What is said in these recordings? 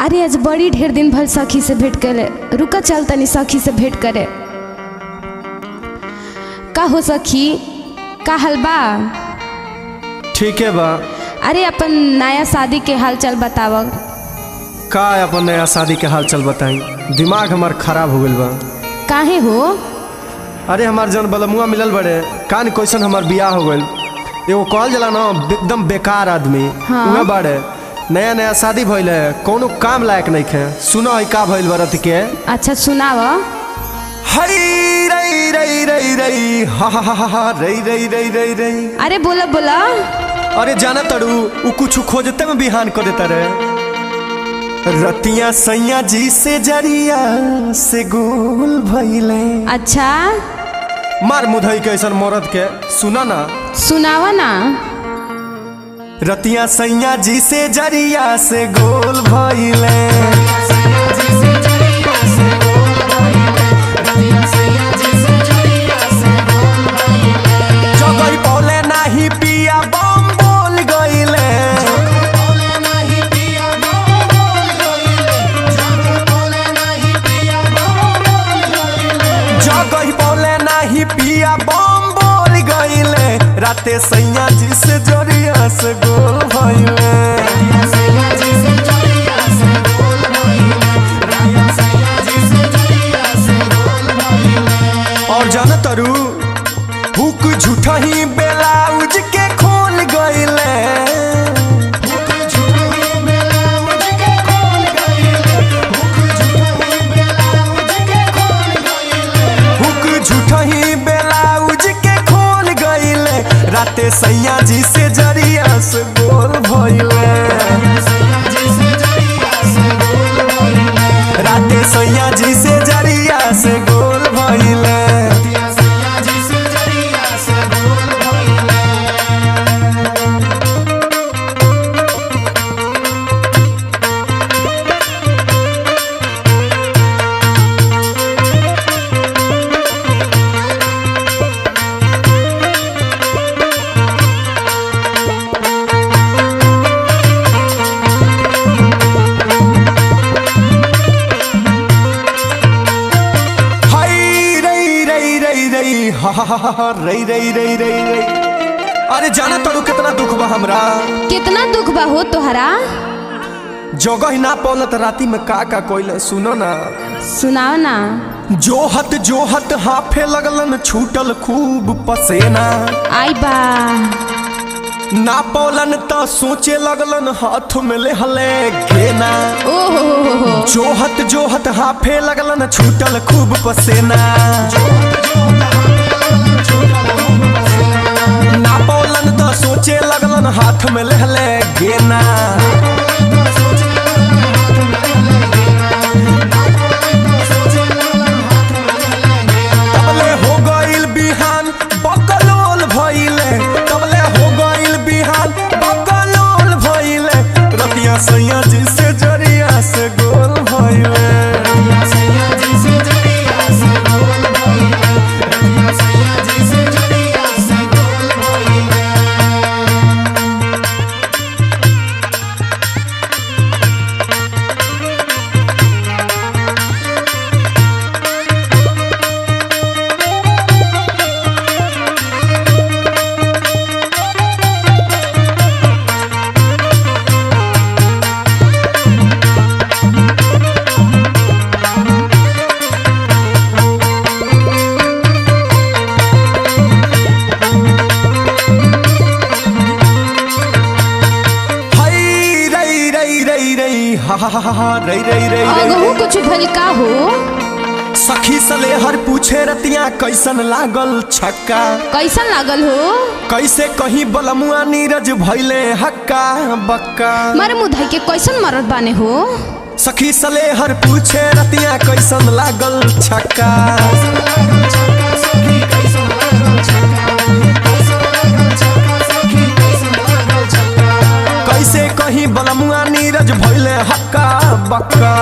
अरे आज बड़ी ढेर दिन भर सखी से भेंट करे, रुका चल तनी सखी से भेंट करे। का हो सखी, का हाल बा? ठीक है बा। अरे अपन नया शादी के हाल चाल बताव। का अपन नया शादी के हाल चाल बताई? दिमाग हमार खराब हो गइल बा। काहे हो? अरे हमार जन बलमुआ मिलल बड़े, कान क्वेश्चन हमार बियाह हो गइल। एगो कहल जला ना एकदम बेकार आदमी। हाँ। उहे बड़े नया नया शादी भइल है, कोनो काम लायक नहीं खे। सुनो है का भइल बरत के। अच्छा सुनाव। हई रई रई रई रई हा हा हा हा रई रई रई रई रई। अरे बोला बोला। अरे जाना तड़ू उ कुछ खोजते में बिहान कर देता रे। रतिया सैया जी से जरिया से गोल भइले। अच्छा मार मुधई के ऐसा मरद के सुना ना। सुनावा ना। रतिया सैया जी से जरिया से गोल भइले। जगई बोले नाही पिया बम बोल गइले। जगई बोले नाही पिया बम बोल गइले। राते सैया जी से जरिया से गोल भइले। और जान तरु हुक झूठा ही ब्लाउज के खोल गइले। हुक झूठा ही ब्लाउज के खोल गइले। राते सैया जी से जरिया से गोल भइले। राते सैया जी से जरिया से गोल भइले। रई रई रई रई रई। अरे जाना तड़ू कितना दुख बा हमरा। कितना दुख बा हो तोहरा? जगह ना पौलत राती में का कोइले सुनो ना। सुनाओ ना। जोहत जोहत हाफे लगलन छूटल खूब पसेना। आई बा। ना पौलन तो सोचे लगलन हाथ में ले हले घेना। ओहो। जोहत जोहत हाफे लगलन छूटल खूब पसेना। ना पौलन तो सोचे लगलन हाथ में ले हले घेना। तबले हो गइल बिहान बकलोल भइले। तबले हो गइल बिहान बकलोल भइले। रतिया सैया जी से जरिया से गोल भइले। रई रई रई अगहू कुछ भइल का हो? सखी सलेहर पूछे रतिया कैसन लागल छक्का। कैसन लागल हो? कैसे कहीं बलमुआ नीरज भइले हक्का बक्का। मारे मुधई के कैसन मरद बाने हो? सखी सलेहर पूछे रतिया कैसन लागल छक्का। कैसे कहीं बलमुआ नीरज भइले हक्का बक्का।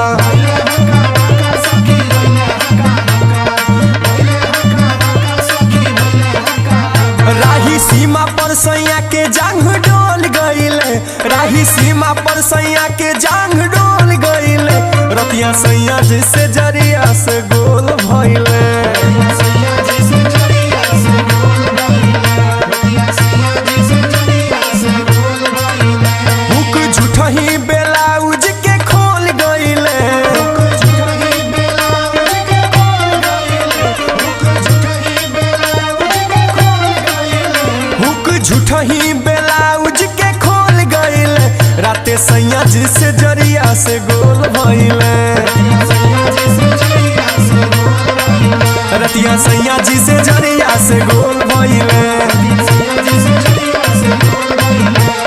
राही सीमा पर सैया के जांग डोल गइले। राही सीमा पर सैया के जांग डोल गइले। रतिया सैया जी से जरिया से गोल भइले हुक झूठही ब्लाउज के खोल गइले हुक झूठही ब्लाउज के खोल गइले राते सैया जी से जरिया से गोल भइले रतिया सैया जी से जरिया से गोल भइले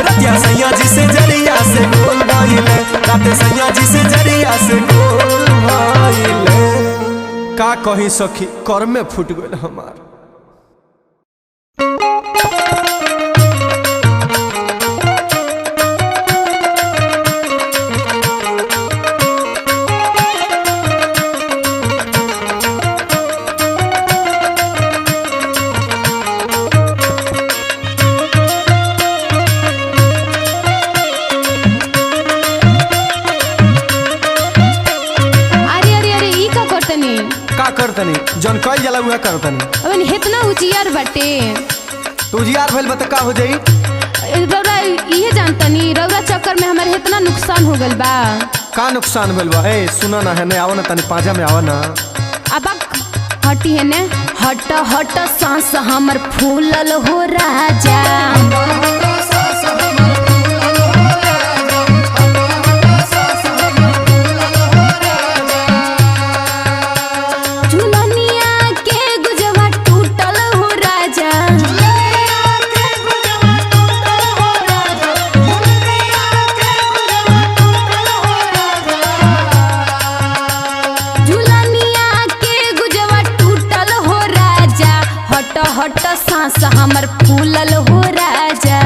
रतिया सैया जी से जरिया से गोल भइले राते सैया जी से जरिया से गोल भइले का कही सखी कर में फूट गइल हमार। जन कई जला हुआ करतनी अबे इतना उजियार बाटे तो उजियार भइल बत का हो जाई रौरा इहे जानतनी रौरा चक्कर में हमारे इतना नुकसान हो गइल बा। का नुकसान भइल बा? ए सुना ना है ने आवा ना तनी पाजा में आवा ना अब हटी है ने हट हट सांस हमर फूलल हो राजा हट सांस हमर फूलल हो राजा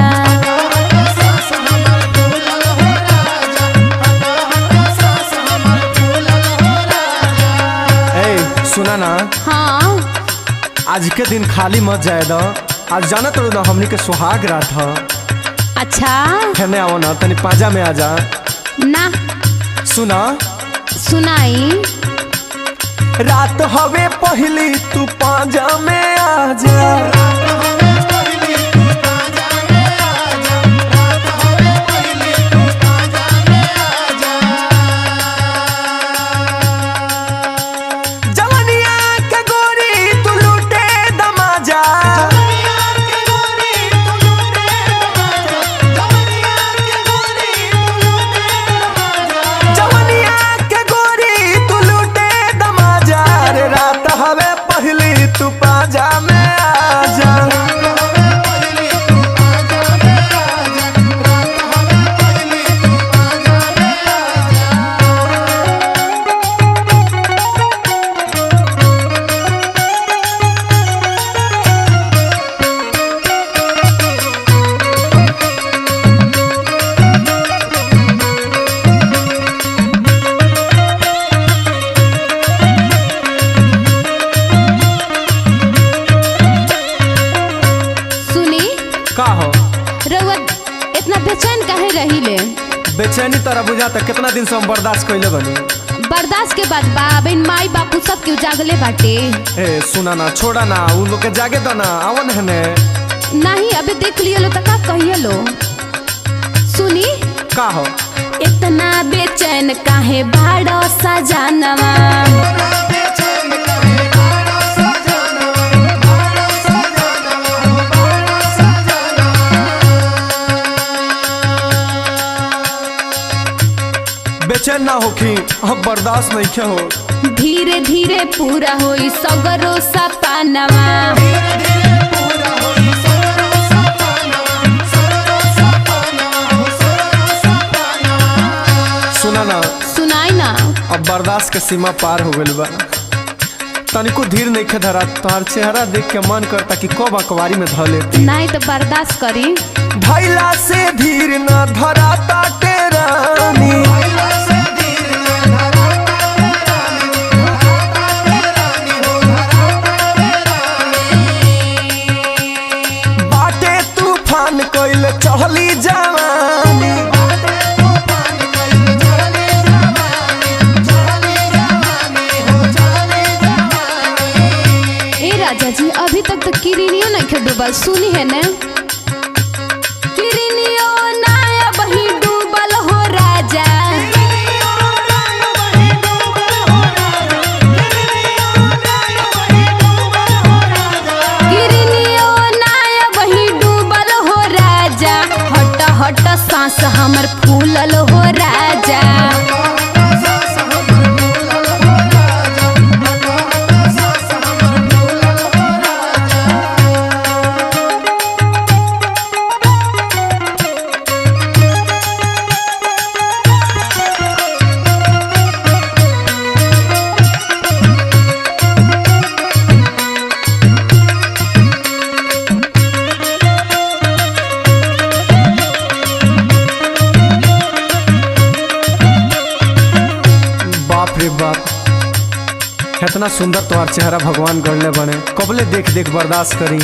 ए सुना ना हाँ आज के दिन खाली मत जाए दो आज जाना तो ना हमनी के सुहाग रात ह अच्छा है ने आओ ना तनी पाजा में आ जा ना सुना सुनाई रात हवे पहली तू पाजा में आ जा जवनिया के गोरी तू लूटे दमाजा जवनिया के गोरी तू लूटे दमाजा रे रात हवे पहली तू पाजा में आ जा बेचैन काहे रहिले? बेचैनी तरह बुझाता कितना दिन से हम बर्दाश्त कइले बनी। बर्दाश्त के बाद बा बिन माई बापू सब के जागले बाटे। ए सुना ना छोड़ा ना उन लोग के जागे दो ना आवन है ने। नहीं अबे देख लियो लो तो का कहिए लो। सुनी का हो इतना बेचैन काहे बाड़ो सजनवा बेचैन ना होखी अब बर्दाश्त नहीं क्या हो। धीरे धीरे पूरा होई सगरो सपनवा सुना ना सुनाई ना अब बर्दाश्त के सीमा पार हो गइल बा। तनिको धीर नहीं खे धरा तोहर चेहरा देख के मन करता कि कब अखबारी में धले। नहीं तो बर्दाश्त करी धैला से धीर न धरा ताटे रानी बाटे तूफान कोइल चहली जवानी डूबल सुनी है ने किरनियो नाय बही डूबल हो राजा किरनियो नाय बही डूबल हो राजा हट हट सांस हमर फूलल हो राजा कितना सुंदर तुम्हार चेहरा भगवान गढ़ले बने कबले देख देख बर्दाश्त करी।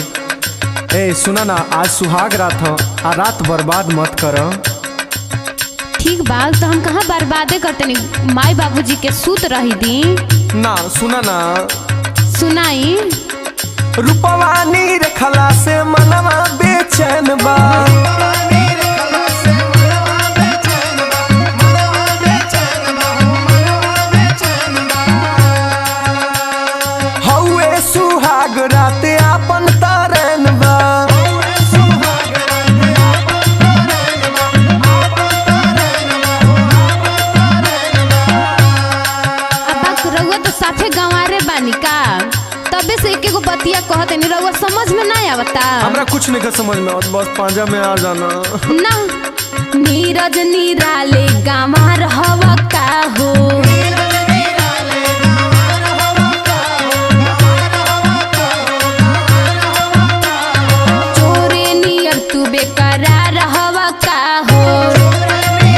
ए सुना ना आज सुहाग रात हो आ रात बर्बाद मत करो। ठीक बात तो हम कहाँ बर्बादे करते नहीं माई बाबूजी के सूत रही दी ना सुना ना सुनाई रूपवानी रखला से मनवा बेचैन बा सुहाग रात आपन तारन बा रउआ तो साफे गंवारे बानी का तबे से एक एगो बतिया कहते नहीं रउआ समझ में नहीं आवता हमरा कुछ नहीं समझ में आवत बस पांजा में आ जाना ना नीरज निराले गंवार हवा का हो बेकरार हवा का हो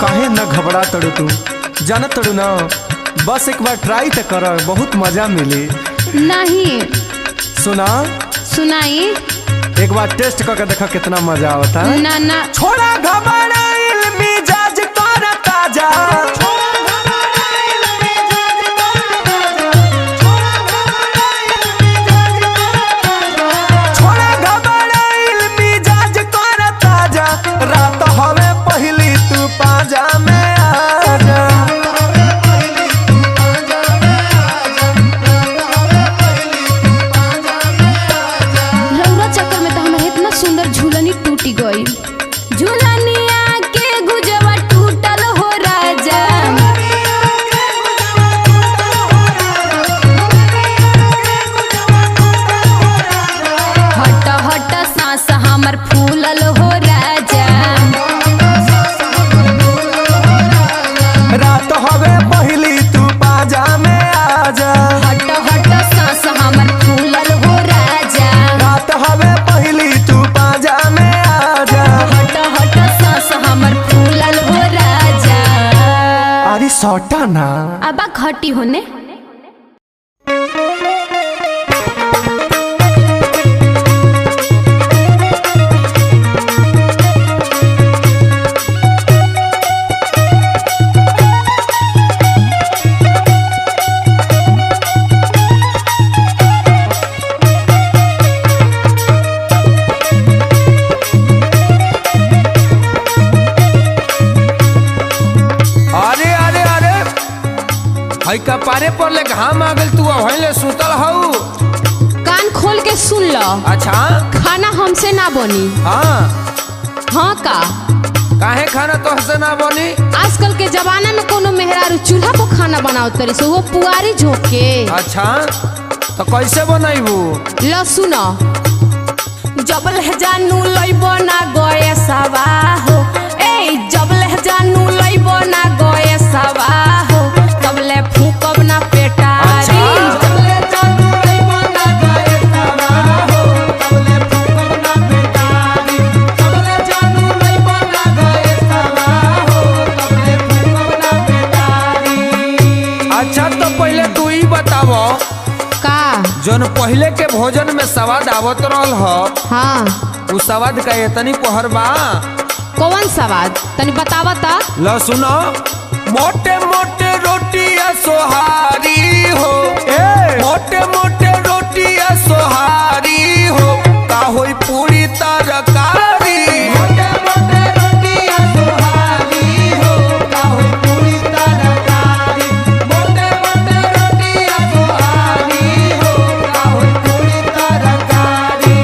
काहे न घबरा तड़ू तू जानत तड़ू ना बस एक बार ट्राई तो कर बहुत मजा मिली नहीं सुना सुनाई एक बार टेस्ट करके देखा कितना मजा आता है ना ना छोड़ा घबराइल मिजाज कर ताजा रात हवे पहली तू पाजा में आजा रउरा चक्कर में तो हमारे इतना सुंदर झूलनी टूटी गई झूलनिया के गुजवा टूटल हो राजा हट हट सांस हमर फूलल हो राजा रात हवे पहली तू पाजा में आजा हट हट सांस हमर फूलल हो राजा रात हवे पहली तू पाजा में आजा हट हट सांस हमर फूलल हो राजा अरे सौटा ना अब घटी होने हई कपारे पर ले घाम आ गल तू वहीं सुतल हऊ कान खोल के सुन लो अच्छा खाना हमसे ना बनी हाँ हाँ का काहे खाना तोहसे ना बनी आजकल के जमाना में कोनो मेहरारू चूल्हा पर खाना बनाओ तरी से वो पुआरी झोंक के अच्छा तो कैसे बनाईबू लो सुनो जबल है जानू लइबो ना गए सवा हो ए जबल है जानू लइबो ना गए सवा हो तबले फूकब ना पेटारी अच्छा तो पहले तू ही बतावो का जोन पहले के भोजन में स्वाद आवत रहल ह हाँ उ स्वाद का इतनी पहर बा कौन स्वाद तनी बतावा ता ल सुनो मोटे मोटे रोटियां सोहारी हो, ए मोटे मोटे रोटियां सोहारी हो, का होई पूरी तरकारी। मोटे मोटे रोटियां सोहारी हो, का होई पूरी तरकारी। मोटे मोटे रोटियां सोहारी हो, का होई पूरी तरकारी।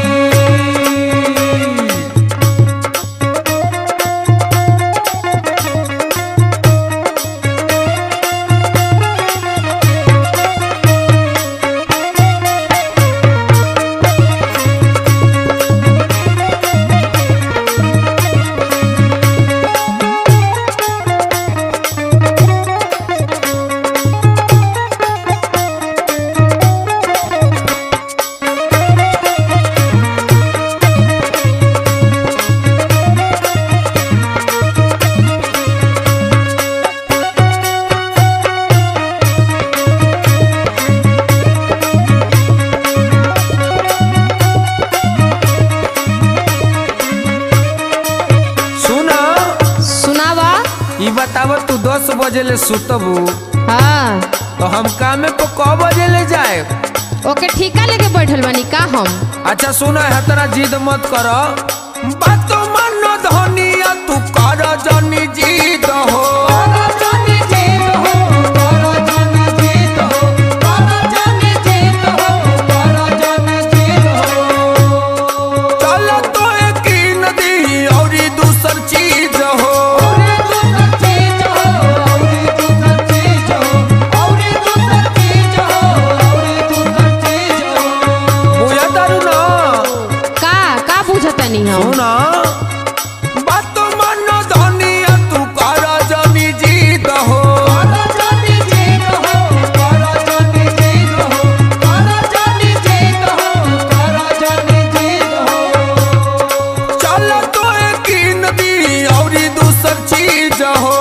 सुना, सुनावा। ई बताव तू 10 बजे ले सुतबू हाँ, तो हम काम पे क बजे ले जाए। ओके ठीका लेके बैठल बानी का हम। अच्छा सुना है, तेरा जिद मत कर, बात मन धनिया तू कर जनी जिद हो। चल तो एक नदी और दूसर चीज हो। बुझा तारू ना? का बुझतनी हम। सुना, बात मन धनिया तू कर जनी जिद हो। चल तो एक नदी और दूसर चीज हो।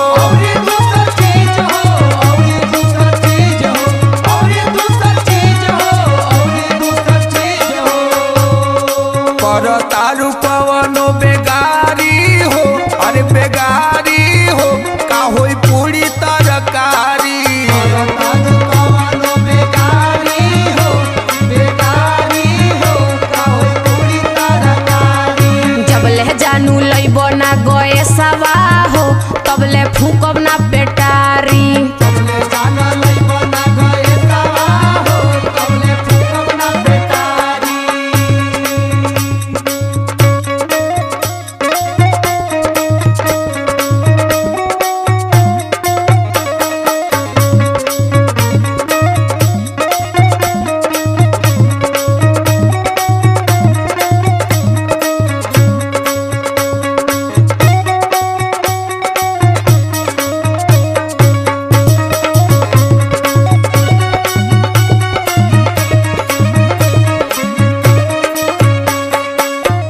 पर तारू कवनो बेगारी हो, अरे बेगारी हो, का होई पूरी तरकारी। जब ले जानू लइबो ना गए सवा हो, तब ले फूकब ना बेटारी।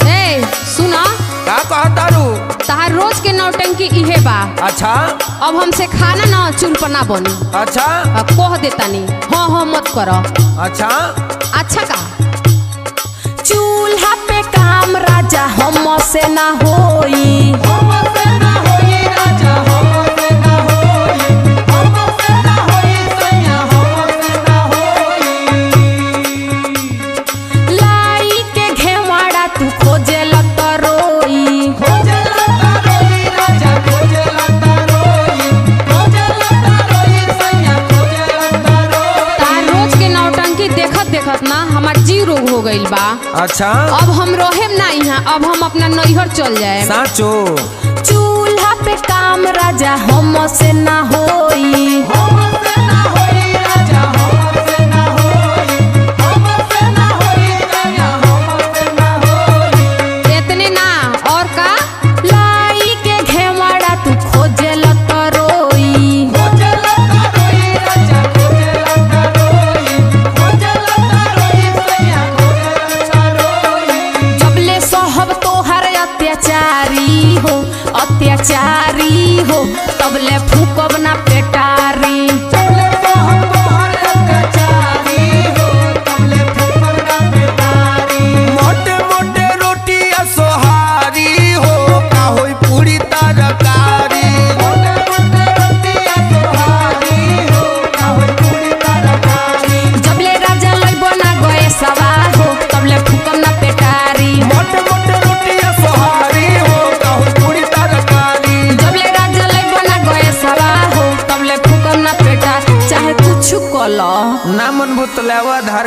ए सुना, का कहतारू? तहार रोज के नौटंकी इहे बा। अच्छा अब हमसे खाना ना चूल्ह पर ना बनी। अच्छा अब कह देतानी हाँ हाँ मत करो। अच्छा अच्छा का चूल्हा पे काम राजा हम से ना होई। लाई के घेवाड़ा तू खोजे लतरोई। तार रोज के नौटंकी देखत देखत ना हमार जी रोग हो गइल बा। अच्छा अब हम रहेम ना यहाँ, अब हम अपना नैहर चल जाए। साचो चूल्हा पे काम राजा हम से ना होई। इतने ना और का लाई के घेवाड़ा तू खोजे लतरोई। जबले सहब तोहर अत्याचारी हो, अत्याचारी हो, तबले फूकब ना पेटारी। मोटे मोटे रोटियां सोहारी हो, का होई पूरी तरकारी। मोटे मोटे रोटियां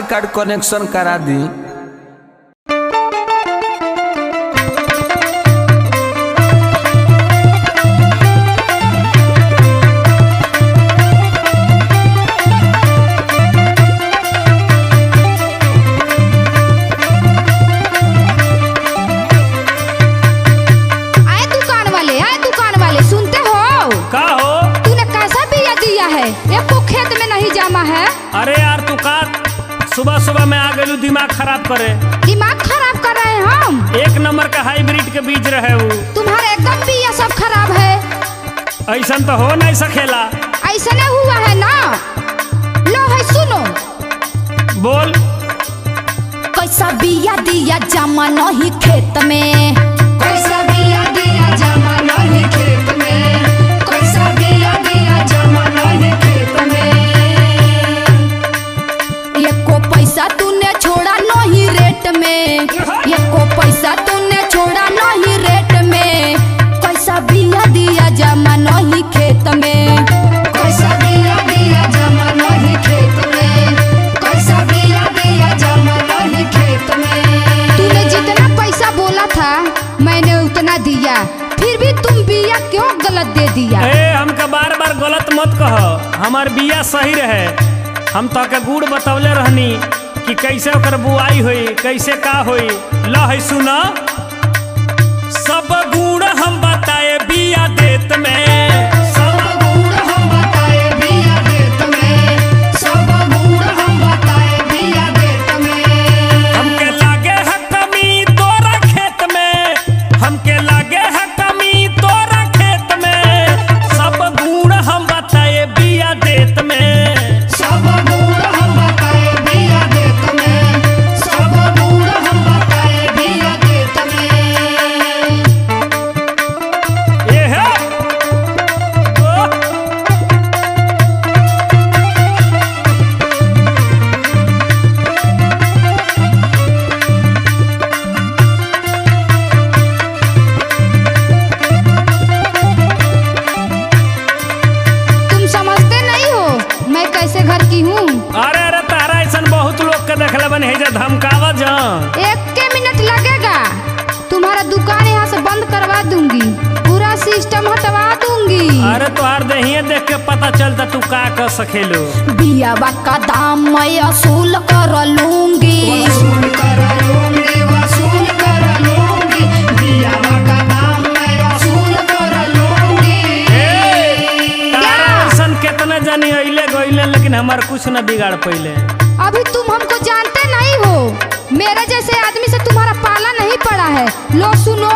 कार्ड कनेक्शन करा दी। अरे यार तू का सुबह सुबह में आ गलू दिमाग खराब करे। दिमाग खराब कर रहे हैं हम? एक नंबर का हाइब्रिड के बीज रहे वो। तुम्हारे एकदम बिया सब खराब है। ऐसा तो हो नहीं सकेला। ऐसा नहीं हुआ है ना। लो है सुनो। बोल। कैसा बिया दिया जमा नहीं खेत में। कैसा बिया दिया जमा नहीं खेत में। कैसा बिया दिया जमा नहीं खेत में। पैसा तूने छोड़ा नहीं रेट में। एको पैसा तूने छोड़ा नहीं रेट में। कैसा बिया दिया जमा नहीं खेत में। कैसा बिया दिया जमा नहीं खेत में। कैसा बिया दिया जमा नहीं खेत में। तूने जितना पैसा बोला था मैंने उतना दिया, फिर भी तुम बिया क्यों गलत दे दिया? हमका बार बार गलत मत कहो, हमार बिया सही रहे। हम तो के गुड़ बतौले रहनी कि कैसे ओकर बुआई हुई, कैसे का हुई। ला है सुना। सब गुड़ हम बताए बिया देत में। सब गुड़ हम बताए बिया देत में। सब गुड़ हम बताए बिया देत में। हमके लागे है कमी तोरा खेत में। हमके लागे है कमी तोरा खेत में। सब गुड़ हम बताए बिया देत में। धमकावा जा। एक मिनट लगेगा, तुम्हारा दुकान यहाँ से बंद करवा दूंगी, पूरा सिस्टम हटवा दूंगी। अरे तुहार देहिए देख के पता चलता तू का कर सकेलो। बियावा का दाम मैं वसूल कर लूंगी। वसूल कर लूंगी, वसूल कर लूंगी। बियावा का दाम मैं वसूल कर लूंगी। तारा कितना जानी अइले गइले, लेकिन हमार कुछ न बिगाड़ पइले। अभी तुम हमको जानते नहीं हो। मेरे जैसे आदमी से तुम्हारा पाला नहीं पड़ा है। लो सुनो।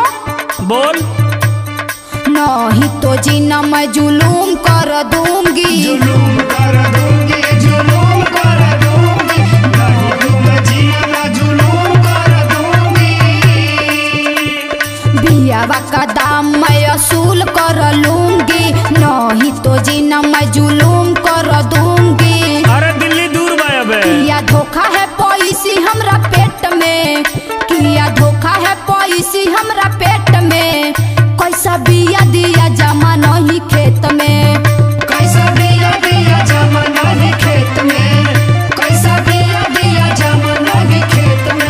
बोल। नहीं तो जीना मैं जुलूम कर दूंगी। जुलूम कर दूंगी, जुलूम कर दूंगी। नहीं तो मैं जीना मैं जुलूम कर दूंगी। बियावा का दाम मैं वसूल कर लूंगी। नहीं तो जीना मैं जुलूम कर दूंगी। अरे दिल्ली दूर किया धोखा है पैसी हमरा पेट में। किया धोखा है पैसी हमरा पेट में। कैसा बिया दिया जमा नहीं खेत में। कैसा बिया दिया जमा नहीं खेत में। कैसा बिया दिया जमा नहीं खेत में।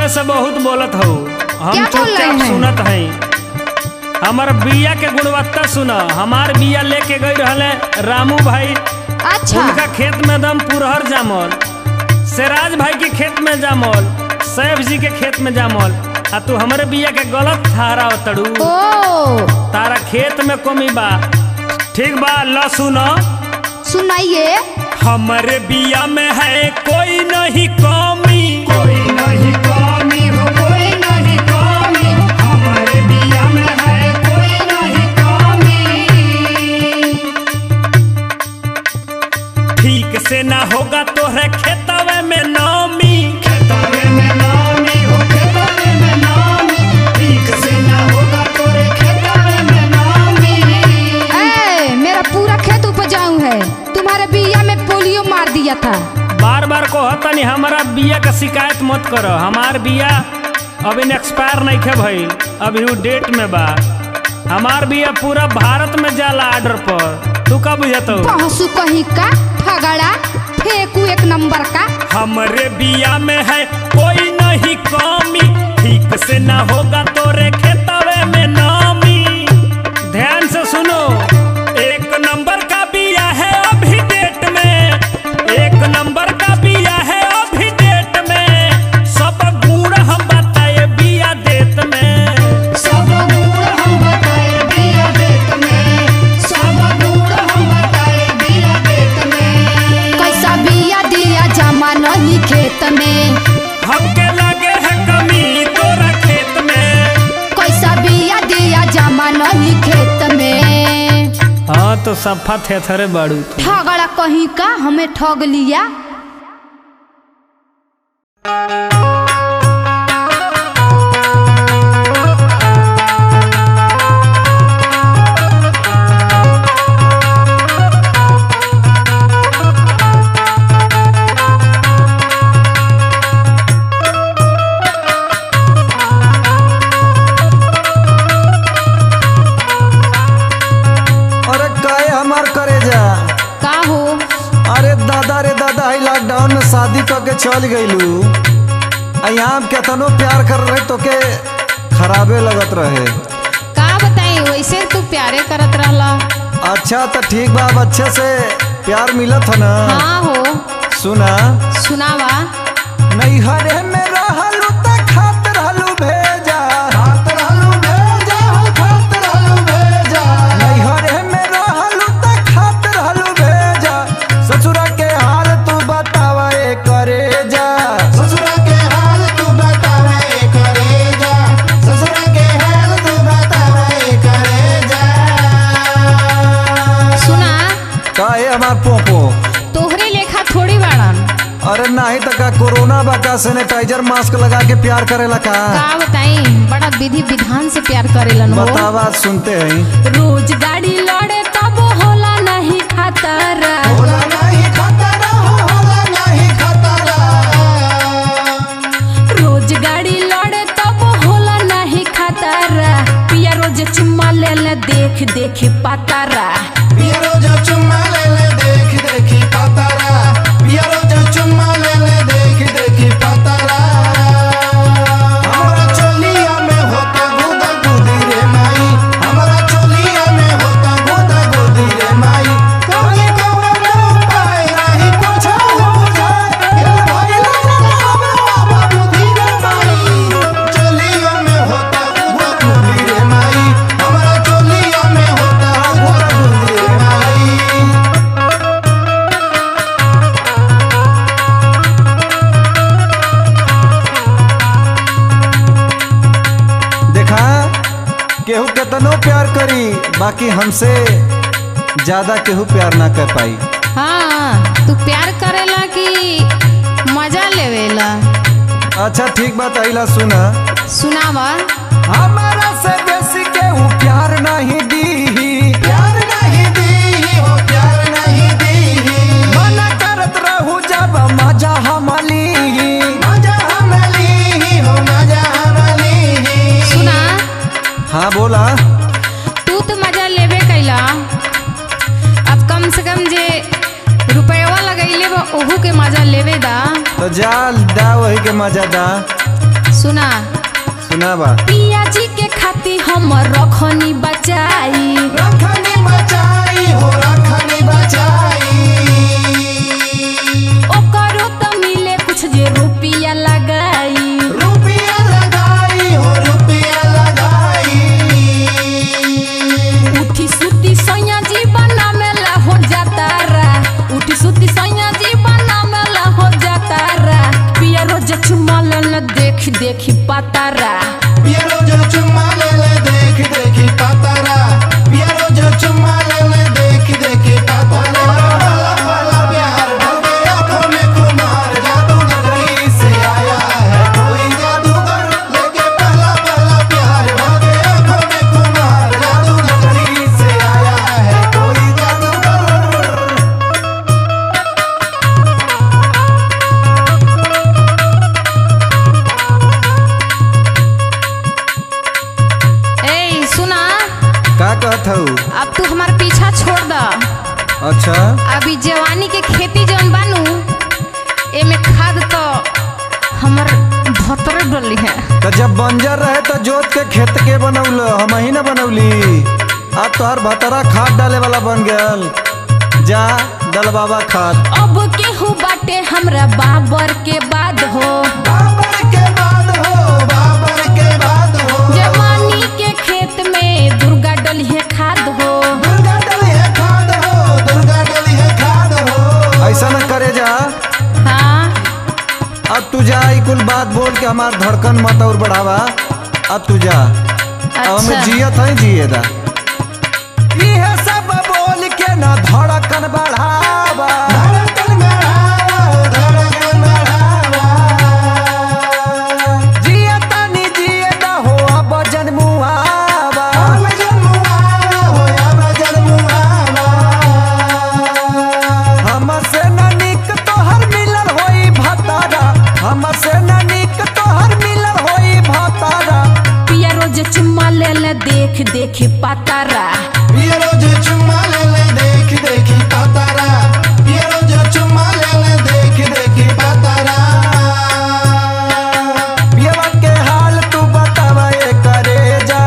से बहुत बोलत हो, हम चुपचाप सुनत हैं। हमार बिया के गुणवत्ता सुना। हमार बिया लेके गई रहले रामू भाई। अच्छा। उनका खेत में दम पुरहर जामल, सिराज भाई के खेत में जामल, सैफ जी के खेत में जामल। आ तू हमारे बिया के गलत ठहरा तड़ू। तारा खेत में कमी बा। ठीक बा, ला सुना। सुनाइए। हमारे बिया में है कोई नहीं कमी। कोई नहीं कमी हो, कोई नहीं कमी। हमारे बिया में है कोई नहीं कमी। ठीक से ना होगा तो है खेतवे में नामी। खेतवे में नामी हो, खेतवे में नामी। ठीक से ना होगा तो रे खेतवे में नामी। में पोलियो मार दिया था। बार बार कहता नहीं हमारा बिया का शिकायत मत करो। हमार बिया अभी एक्सपायर नहीं खे भइल, अभी वो डेट में बा। हमार बिया पूरा भारत में जाला ऑर्डर पर। तू का बुझत हो? पहुँचू कहीं का ठगड़ा फेंकू एक नंबर का। हमरे बिया में है कोई नहीं कमी, ठीक से ना होगा तोरे खेतवे में नामी। ध्यान से सुनो, एक नंबर का बिया है अभी डेट में, एक नंबर का बिया है अभी डेट में। सब गुण हम बताए बिया देत में, सब गुण हम बताए बिया देत में, सब गुण हम बताए बिया देत में। कैसा बिया दिया जमा नहीं खेत में, हमके लगे है कमी तोरा खेत में। कैसा बिया दिया जमा नहीं खेत में। हाँ तो सफा थे थरे बाड़ू तू। ठगड़ा कहीं का हमें ठग लिया। अरे काहे हमार करे जा? का हो? अरे दादा रे दादा, ही लॉकडाउन में शादी करके चल गईलू। यहाँ केतनो प्यार कर रहे तो के खराबे लगत रहे। का बताई, वैसे तू प्यारे करत रहला। अच्छा तो ठीक बा, अब अच्छे से प्यार मिलत है ना? हाँ हो। सुना, सुनावा। नैहरे में रहलू त खात रहलू भेजा, खात रहलू भेजा, खात रहलू भेजा। नैहरे में रहलू त खात रहलू भेजा। ससुरा के हाल तू बतावा ए करे जा, ससुरा के हाल तू बतावा ए करे जा, ससुरा के हाल तू बतावा ए करे जा। सुना, काहे हमार पोपो? तोहरे लेखा थोड़ी बाड़न। अरे नहीं तो का कोरोना बका सैनिटाइजर मास्क लगा के प्यार करेला का? का बताई, बड़ा विधि विधान से प्यार करेलन हो। बतावा, सुनते हैं। रोज गाड़ी लड़े तब होला नहीं खतरा, होला नहीं खतरा, होला नहीं खतरा। रोज गाड़ी लड़े तब होला नहीं खतरा। पिया रोज चुम्मा ले ले देख देख पातारा, पिया रोज चुम्मा ले ले देख देख पातारा, पिया रोज चुम्मा ले ले देख देख पातारा। हमरा चोलिया में होता गुदा गुदी रे माई, हमरा चोलिया में होता गुदा गुदी रे माई। कौन कौन उपाय नहीं कुछ बुझाए, हे भाई हमरा बुद्धि रे माई। चोलिया में होता गुदा गुदी रे माई, हमरा चोलिया में होता गुदा गुदी रे माई। देखा, केहू केतनो प्यार करी, बाकी हमसे ज्यादा केहू प्यार ना कर पाई। हाँ तू प्यार करेला कि मजा लेवेला? अच्छा ठीक बात, आइला सुना। सुनावा। हमारा से बेसी केहू प्यार नहीं दी, प्यार नहीं दी हो, प्यार नहीं दी। मना करत रहू जब मजा हमली, मजा हमली हो, मजा हमली। सुना, हाँ बोला। तू तो मजा लेबे कैला, अब कम से कम जे रुपया लगैले बा ओहू के मजा लेवे दा। तो जा दा, वही के मजा दा। सुना, सुना बा। पिया जी के खाती हम रखनी बचाई, रखनी बचाई हो, रखनी बचाई। ओकरो तो मिले कुछ जे रुपया लगाई, रुपया लगाई हो, रुपया लगाई। उठी सुती सैया जीवन में ला हो जाता रा, उठी सुती सैया जीवन में ला हो जाता रा। पिया रोज चुम्मा ले ले देख देख पातारा, पिया रोज चुम्मा ले ले देख देख पातारा, पिया रोज जब बंजर रहे तो जोत के खेत के बनौल हम ही ना बनौली। अब तोहर भतरा खाद डाले वाला बन गयल। जा दल बाबा खाद। अब केहू बाटे हमरा बाबर के बाद हो, बाबर के बाद हो, बाबर के बाद हो। जवानी के खेत में दुर्गा डलिए खाद हो, दुर्गा डलिए खाद हो, दुर्गा डलिए खाद हो। ऐसा न करे जा। हाँ अब तू जा, कुल बात बोल के हमार धड़कन मत और बढ़ावा। अब तू जा। अब हमें जियत है जिए दा। ये सब बोल के ना धड़कन बढ़ावा, धड़कन बढ़ावा, धड़कन बढ़ावा। जियत नहीं जिए दा हो अब जन्मुआवा, अब जन्मुआवा हो, अब जन्मुआवा। हमसे न निक तोहर मिलल होई भतारा, हमसे न निक तोहर मिलल होई भतारा। पिया रोज चुम्मा ले ले देख देख पातारा, पिया रोज चुम्मा ले ले देख देख पातारा, पिया रोज चुम्मा ले ले देख देख पातारा। पियवा के हाल तू बतावा ए करे जा,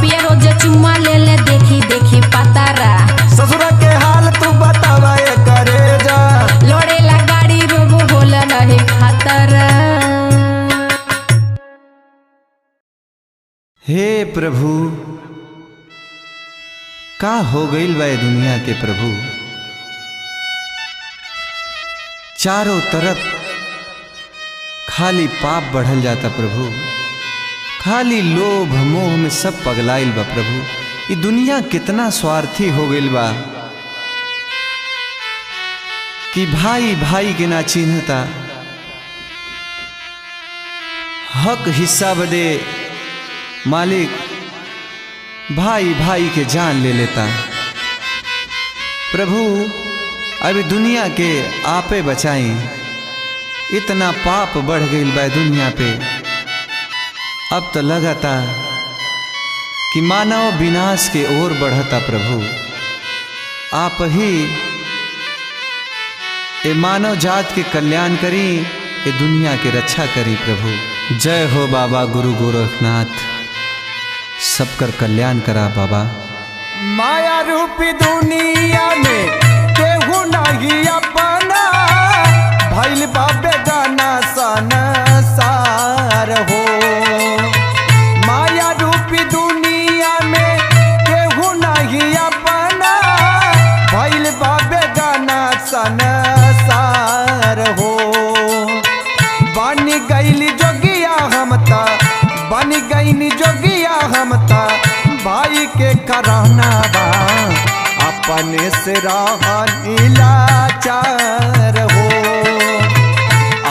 पिया रोज चुम्मा ले ले देखी देखी पातारा। ससुरा के हाल तू बतावा ए करे जा। लोड़ेला गाड़ी रोबो होला रहे खातरा। हे प्रभु, का हो गईल बा दुनिया के प्रभु। चारों तरफ खाली पाप बढ़ल जाता प्रभु, खाली लोभ मोह में सब पगलाइल बा प्रभु। ये दुनिया कितना स्वार्थी हो गईल बा कि भाई भाई के ना चिन्हता, हक हिस्सा बदे मालिक भाई भाई के जान ले लेता। प्रभु अभी दुनिया के आपे बचाई, इतना पाप बढ़ गई बा दुनिया पे। अब तो लगाता कि मानव विनाश के ओर बढ़ता। प्रभु आप ही ए मानव जात के कल्याण करी, ए दुनिया के रक्षा करी। प्रभु जय हो बाबा गुरु गोरखनाथ, सबकर कल्याण करा बाबा। माया रूपी दुनिया में केहू नहीं अपना, भइल बाबे गाना संसार हो। माया रूपी दुनिया में केहू नहीं अपना, भइल बाबे गाना संसार हो। बन गईली जोगिया हमता, बन गईनी जोगिया हमता, भाई के कराना बा अपने से रहनी लाचार हो,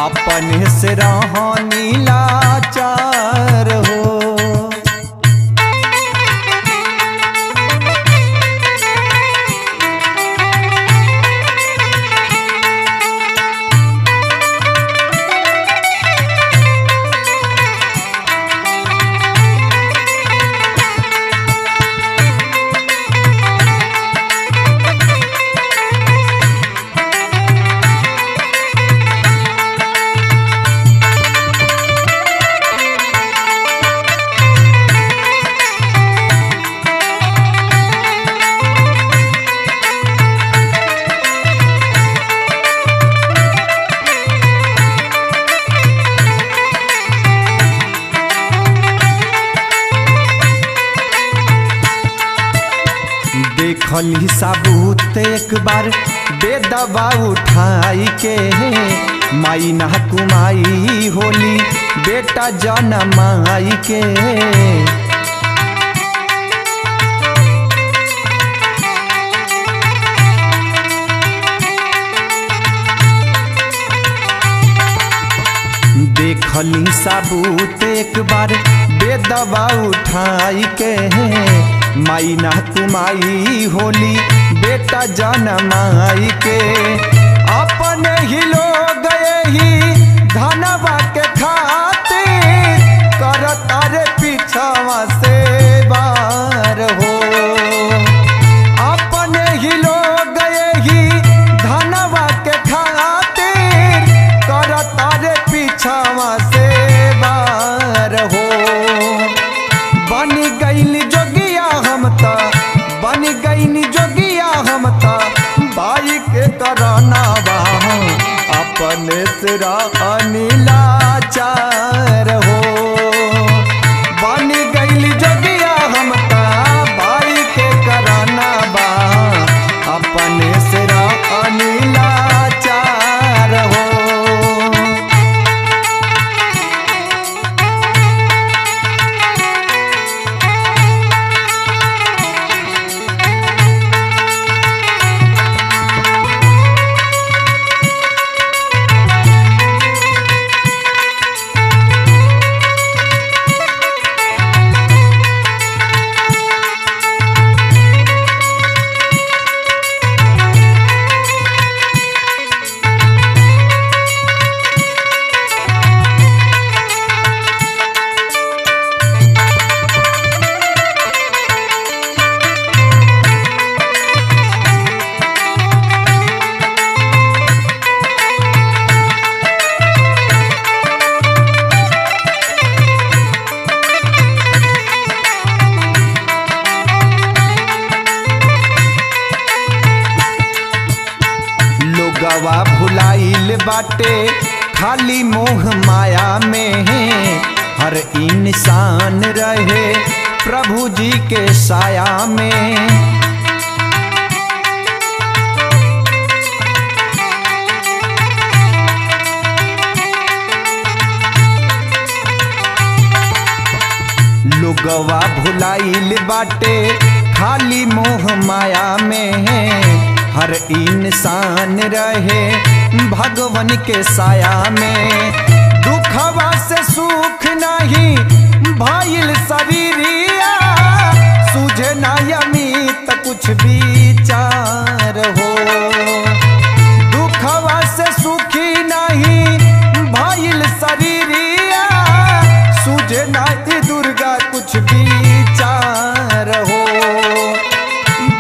अपने से रहनी लाचार हो। देखली साबूत एक बार बेदवा उठाई के, माई ना कुमाई होली बेटा जनमाई के। देखली साबूत एक बार बेदवा उठाई के, माई ना तुमाई होली बेटा जनमाई के। अपने ही लोग ही धनवा के खातिर करता रे पीछवा से बार हो। अपने ही लोग ही धनवा के खातिर करता रे पीछवा से बार हो। अपने तेरा अनिलाचार हो बनी गईली जोगिया हमका भाई के कराना बा अपने तेरा अनिलाचार हो। लोगवा भुलाइल बाटे खाली मोह माया में हर इंसान रहे प्रभु जी के साया में। लोगवा भुलाइल बाटे खाली मोह माया में हर इंसान रहे भगवन के साया में। दुखवा से सुख नहीं भाइल शरीरिया सूझे ना अमित कुछ विचार हो। दुखवा से सुखी नहीं भाइल शरीरिया सूझे ना दुर्गा कुछ विचार हो।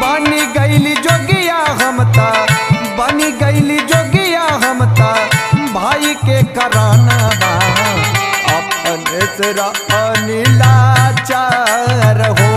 बनी गईली जोगिया हमता बनी गईली जोगिया हमता भाई के कराना बा अपने तेरा अनिलाचार हो।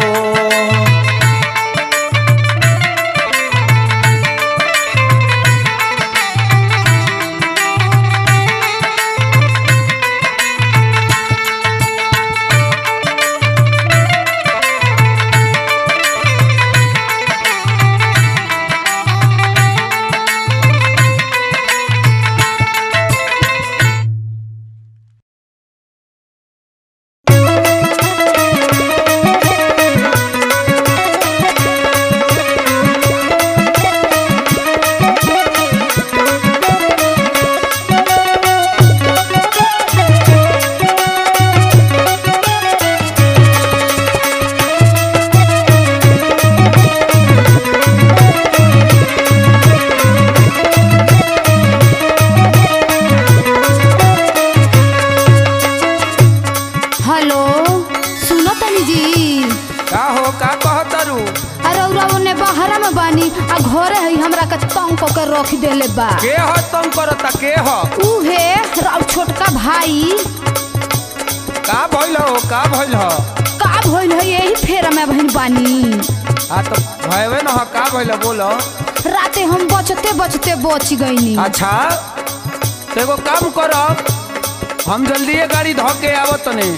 रख देले बा के ह तंग करता के ह उहे राव छोटका भाई का भइल हो का भइल ह का भइल है यही फेरा में बहन बानी आ तो भयवे न ह का भइल बोलो राते हम बचते बचते बच गईनी। अच्छा तो एगो काम करब हम जल्दी गाड़ी ध के आवत तने।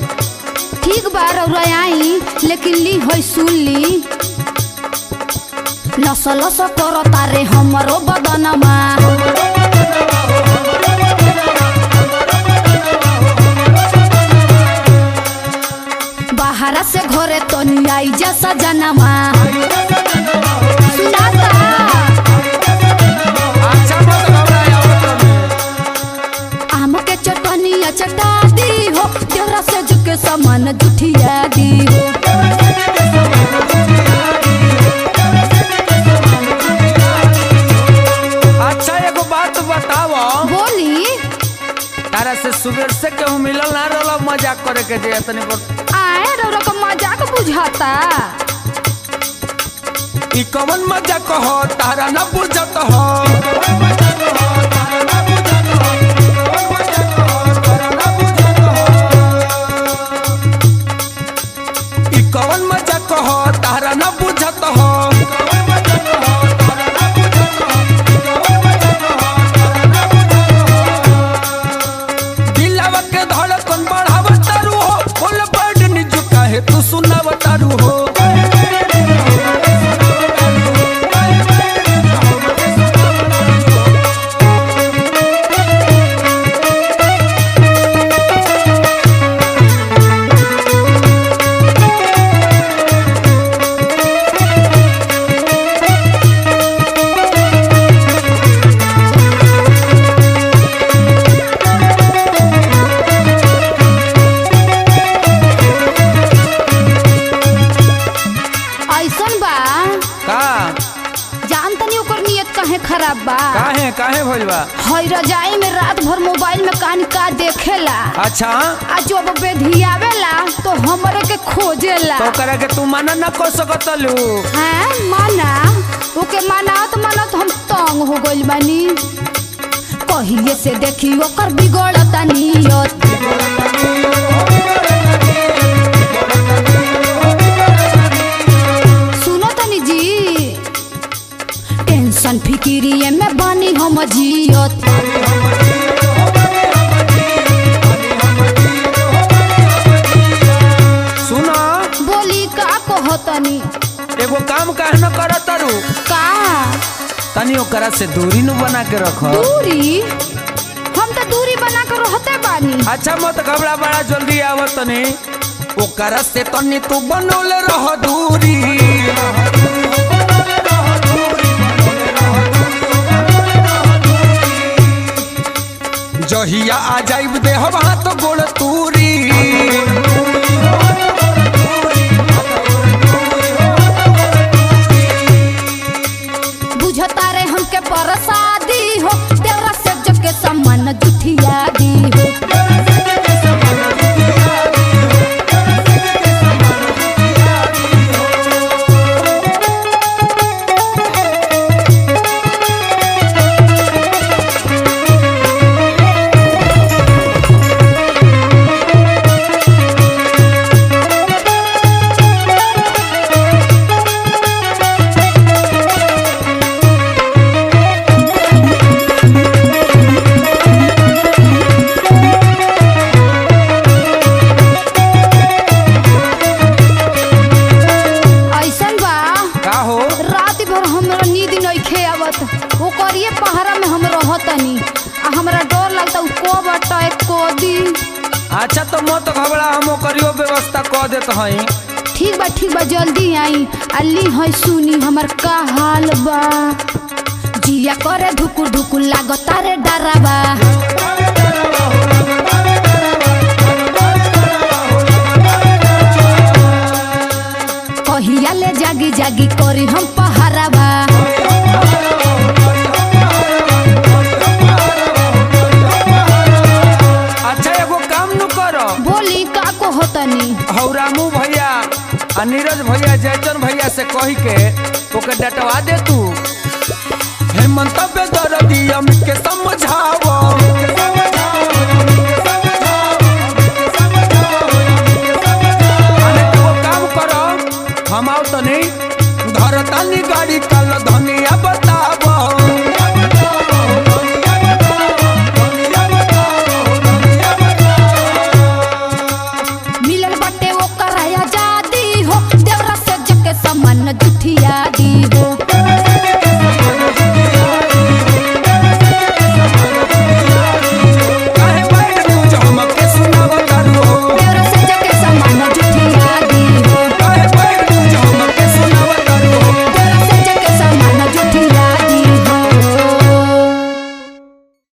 ठीक बा रउरा आई लेकिन ली होई सुन ली लस लस करता रे हमरो बदनमा बाहर से घरे तो आई जा सजनमा सुनाता अच्छा मत घबराया आम के चटनिया चटा दी हो तेरा से झुके सामान जुठिया दी हो। अच्छा एगो बात बताव बोली तारा से सुबह से केहू मिलल ना रहल मजाक करे के जे तनी आए रौरा का मजाक बुझाता ई कवन मजाक हो तारा ना बुझत हो ई कवन मजाक हो तारा ना बुझत हो रजाई में रात भर मोबाइल में कहानी का देखेला। अच्छा आ जब बेधियावेला तो हमरे के खोजेला। तो करे के तू मना न कर सकतलू। हैं माना ओके मानात हम तंग हो गइल बानी। कहिए से देखी ओकर बिगड़ता नियत। सुनो तनी जी टेंशन फिकिरिए में बानी हम जियत। सुनो बोली का कहतनी। एगो काम काहे न करत तारू। का तनी ओकरा से दूरी न बना के रख। दूरी हम तो दूरी बना कर रहते बानी। अच्छा मत घबरा बड़ा जल्दी आवत तनी। ओकरा से तनी तू बनौले रह दूरी। जहिया आ जाइब देहब हाथ गोड़ तूरी। बुझता रे हमके परसादी हो तेरा से जग के सम्मान जुठिया दी हो। अच्छा तो मत घबरा हम करियो व्यवस्था कर देत हई। ठीक बा जल्दी आई। अल्ली है सुनी हमर का हाल बा। जिया करे धुकुर धुकुर लागता रे डरावा। कहिया ले जागी जागी करी हम पहरावा। अच्छा एगो काम न करो। बोली का कहतनी। हौरामू भैया आ नीरज भैया जयचंद भैया से कही के ओके डटवा दे तू। हेमंत पे दर्दी हमके समझा